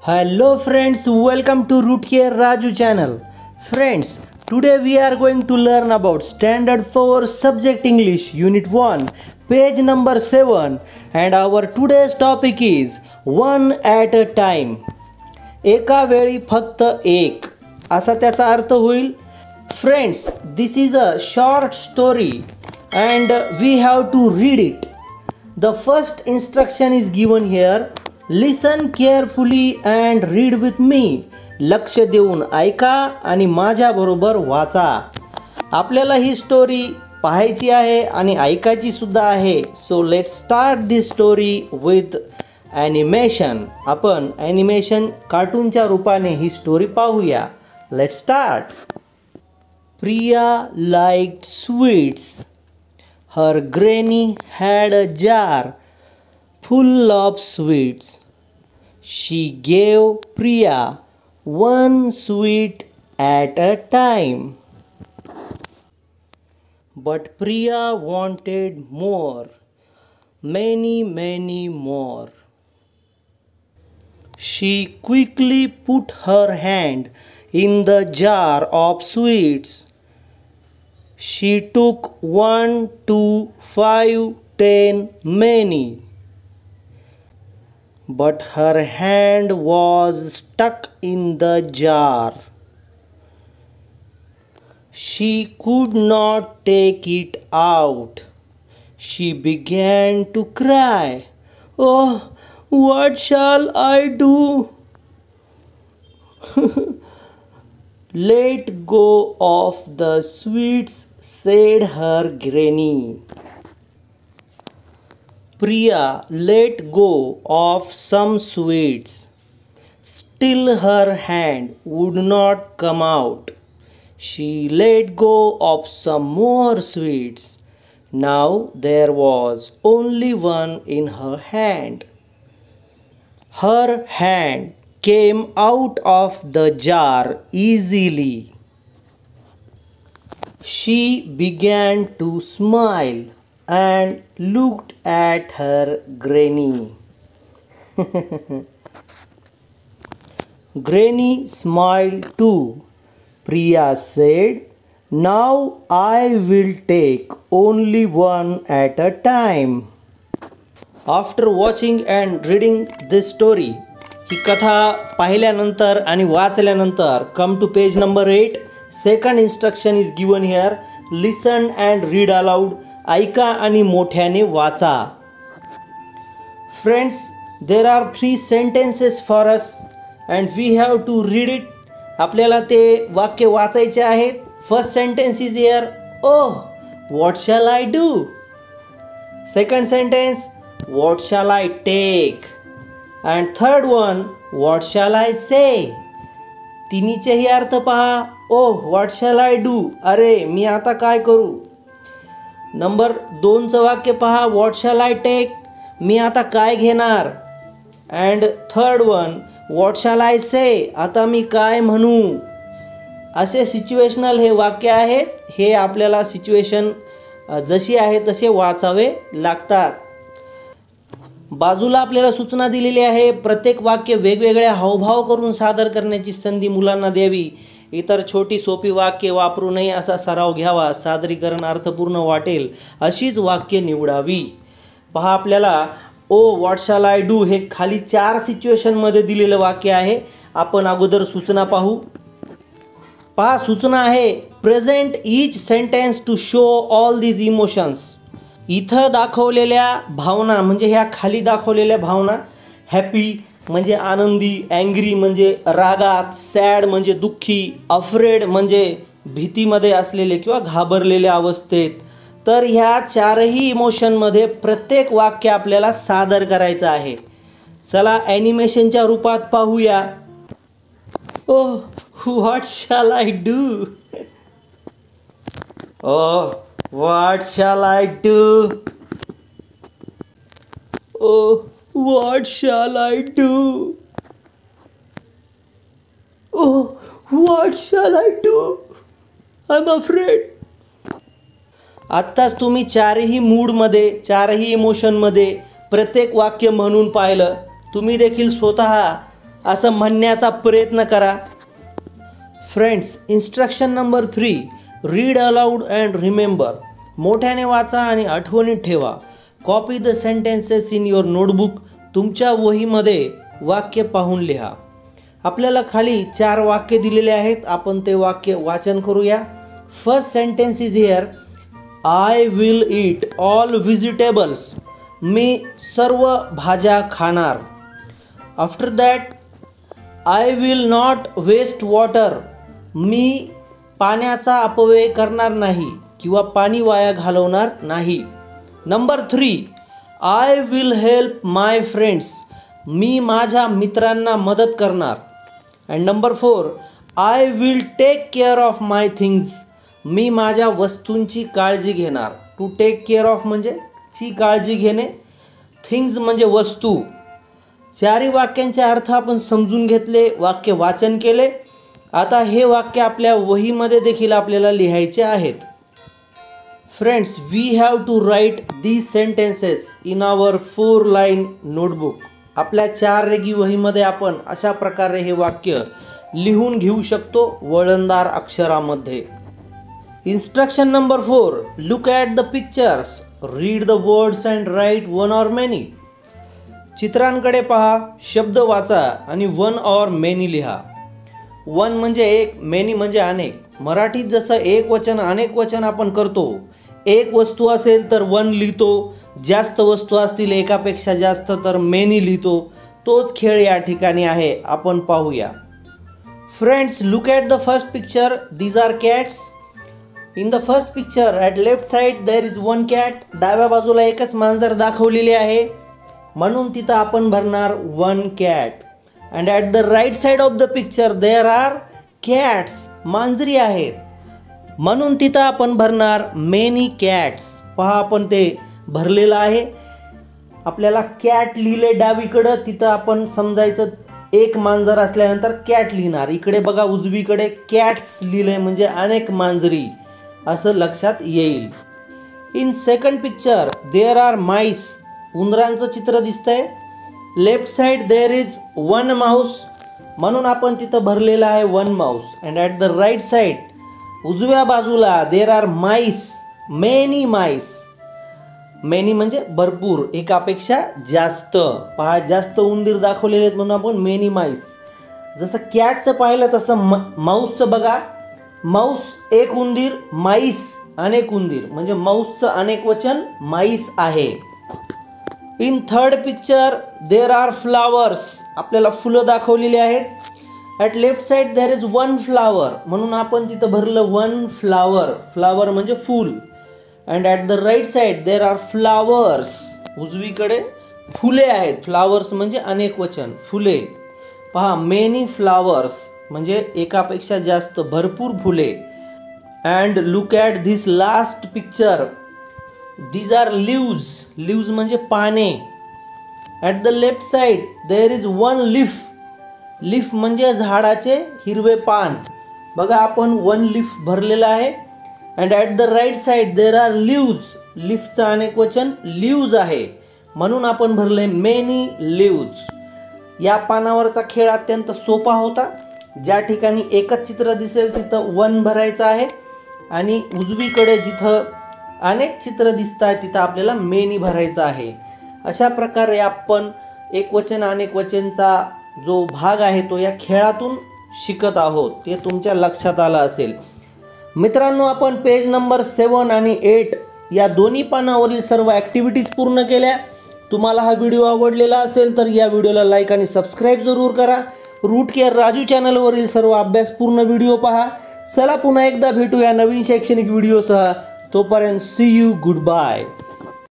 Hello friends, welcome to Root Care Raju channel. Friends, today we are going to learn about Standard 4 Subject English Unit 1, page number 7, and our today's topic is one at a time. एका वेळी फक्त एक असा त्याचा अर्थ होईल. Friends, this is a short story and we have to read it. The first instruction is given here. Listen carefully and read with me. लक्ष देऊन ऐका आणि माझ्याबरोबर वाचा. आपल्याला ही स्टोरी पाहायची आहे आणि ऐकायची सुद्धा आहे. So let's start this story with animation. आपण ॲनिमेशन कार्टूनच्या रूपाने ही स्टोरी पाहूया. Let's start. Priya liked sweets. Her granny had a jar full of sweets. She gave Priya one sweet at a time. But Priya wanted more, many more. She quickly put her hand in the jar of sweets. She took 1, 2, 5, 10, many. But her hand was stuck in the jar. She could not take it out. She began to cry. Oh, what shall I do? Let go of the sweets, said her granny. Priya let go of some sweets. Still her hand would not come out. She let go of some more sweets. Now there was only one in her hand. Her hand came out of the jar easily. She began to smile and looked at her granny. Granny smiled too. Priya said, "Now I will take only one at a time." After watching and reading this story, ही कथा पाहिल्यानंतर आणि वाचल्यानंतर come to page number 8. Second instruction is given here. Listen and read aloud. ऐका आणि मोठ्याने वाचा. Friends, there are 3 sentences for us and we have to read it. आपल्याला ते वाक्य वाचायचे आहेत. First sentence is here. Oh, what shall I do? Second sentence, what shall I take? And third one, what shall I say? तिन्हीचेही अर्थ पहा. Oh, what shall I do? अरे मी आता काय करू. नंबर 2चं वाक्य पहा. What shall I take? मी आता काय घेणार. And third one, what shall I say? आता मी काय म्हणू. असे सिच्युएशनल हे वाक्य आहेत. हे आपल्याला सिच्युएशन जशी आहे तसे वाचावे लागतात. बाजूला आपल्याला सूचना दिलेली आहे. प्रत्येक वाक्य वेगवेगळ्या हावभाव करून सादर करण्याची संधी मुलांना द्यावी. इतर छोटी सोपी वाक्य वापरू नये असा सराव घ्यावा. सादरीकरण अर्थपूर्ण वाटेल अशीच वाक्य निवडावी. पहा आपल्याला ओ व्हॉट शॅल आय डू हे खाली 4 सिच्युएशनमध्ये दिलेलं वाक्य आहे. आपण अगोदर सूचना पाहू. पहा सूचना आहे. Present each sentence to show all these emotions. इथं दाखवलेल्या भावना म्हणजे ह्या खाली दाखवलेल्या भावना. हॅपी म्हणजे आनंदी, ॲंग्री म्हणजे रागात, सॅड म्हणजे दुःखी, अफ्रेड म्हणजे भीतीमध्ये असलेले किंवा घाबरलेल्या अवस्थेत. तर ह्या 4ही इमोशनमध्ये प्रत्येक वाक्य आपल्याला सादर करायचं आहे. चला ॲनिमेशनच्या रूपात पाहूया. Oh, what shall I do? Oh, what shall I do? Oh, what shall I do? Oh, what shall I do? I'm afraid. आत्ताच तुम्ही 4ही मूडमध्ये 4ही इमोशनमध्ये प्रत्येक वाक्य म्हणून पाहिलं. तुम्ही देखील स्वतः असं म्हणण्याचा प्रयत्न करा. Friends, instruction number 3, read aloud and remember. मोठ्याने वाचा आणि आठवणीत ठेवा. Copy the sentences in your notebook. तुमच्या वहीमध्ये वाक्य पाहून लिहा. आपल्याला खाली 4 वाक्य दिलेले आहेत. आपण ते वाक्य वाचन करूया. First sentence is here. I will eat all vegetables. मी सर्व भाज्या खाणार. After that, I will not waste water. मी पाण्याचा अपव्यय करणार नाही किंवा पाणी वाया घालवणार नाही. Number 3, I will help my friends. मी माझ्या मित्रांना मदत करणार. And number 4, I will take care of my things. मी माझ्या वस्तूंची काळजी घेणार. टू टेक केअर ऑफ म्हणजे ची काळजी घेणे, थिंग्स म्हणजे वस्तू. 4 वाक्यांचे अर्थ आपण समजून घेतले, वाक्य वाचन केले. आता हे वाक्य आपल्या वहीमध्ये देखील आपल्याला लिहायचे आहेत. Friends, we have to write these sentences in our 4 line notebook. आपल्या 4 रेगी वहीमध्ये आपण अशा प्रकारे हे वाक्य लिहून घेऊ शकतो वळणदार अक्षरामध्ये. Instruction number 4, look at the pictures, read the words and write one or many. चित्रांकडे पहा, शब्द वाचा आणि वन ऑर मेनी लिहा. वन म्हणजे एक, मेनी म्हणजे अनेक. मराठीत जसं एक वचन अनेक वचन आपण करतो. एक वस्तू असेल तर वन लिहितो, जास्त वस्तू असतील एकापेक्षा जास्त तर मेनी लिहितो. तोच खेळ या ठिकाणी आहे. आपण पाहूया. Friends, look at the first picture. These are cats. In the first picture at left side there is one cat. डाव्या बाजूला एकच मांजर दाखवलेली आहे, म्हणून तिथं आपण भरणार one cat. And at the right side of the picture there are cats. मांजरी आहेत, म्हणून तिथं आपण भरणार मेनी कॅट्स. पहा, आपण ते भरलेलं आहे. आपल्याला कॅट लिहिले डावीकडं, तिथं आपण समजायचं एक मांजर असल्यानंतर कॅट लिहिणार. इकडे बघा उजवीकडे कॅट्स लिहिले म्हणजे अनेक मांजरी असं लक्षात येईल. In second picture there are mice. उंदरांचं चित्र दिसतंय. Left side there is one mouse, म्हणून आपण तिथं भरलेलं आहे one mouse. And at the right side उजव्या बाजूला there are mice, many mice. Many म्हणजे भरपूर, एकापेक्षा जास्त. पहा, जास्त उंदीर दाखवलेले आहेत म्हणून आपण मेनी माईस. जसं कॅटचं पाहिलं तसं माऊसचं बघा. माऊस एक उंदीर, माईस अनेक उंदीर, म्हणजे माऊसचं अनेक वचन माईस आहे. In third picture there are flowers. आपल्याला फुलं दाखवलेली आहेत. At left side there is one flower, म्हणून आपण तिथं भरलं वन फ्लावर. फ्लावर म्हणजे फूल. And at the right side there are flowers. उजवीकडे फुले आहेत. फ्लावर्स म्हणजे अनेक वचन, फुले. पहा, मेनी फ्लावर्स म्हणजे एकापेक्षा जास्त, भरपूर फुले. And look at this last picture. These are leaves. Leaves म्हणजे पाने. At the left side there is one leaf. Leaf म्हणजे झाडाचे हिरवे पान. बघा, आपण वन लीफ भरलेलं आहे. And at the right side there are leaves. लीफचं अनेक वचन लिव्ज आहे, म्हणून आपण भरले मेनी लिव्ज. या पानावरचा खेळ अत्यंत सोपा होता. ज्या ठिकाणी एकच चित्र दिसेल तिथं वन भरायचं आहे आणि उजवीकडे जिथं अनेक चित्र दिसतात तिथं आपल्याला मेनी भरायचं आहे. अशा प्रकारे आपण एकवचन अनेक वचनचा जो भाग आहे तो या खेळातून शिकत आहोत. ते तुमच्या लक्षात आलं असेल. मित्रांनो, आपण पेज नंबर 7 आणि 8 या दोन्ही पानावरील सर्व ॲक्टिव्हिटीज पूर्ण केल्या. तुम्हाला हा व्हिडिओ आवडलेला असेल तर या व्हिडिओला लाईक आणि सबस्क्राईब जरूर करा. रूट केअर राजू चॅनलवरील सर्व अभ्यासपूर्ण व्हिडिओ पहा. चला पुन्हा एकदा भेटूया नवीन शैक्षणिक व्हिडिओसह. तोपर्यंत सी यू, गुड बाय.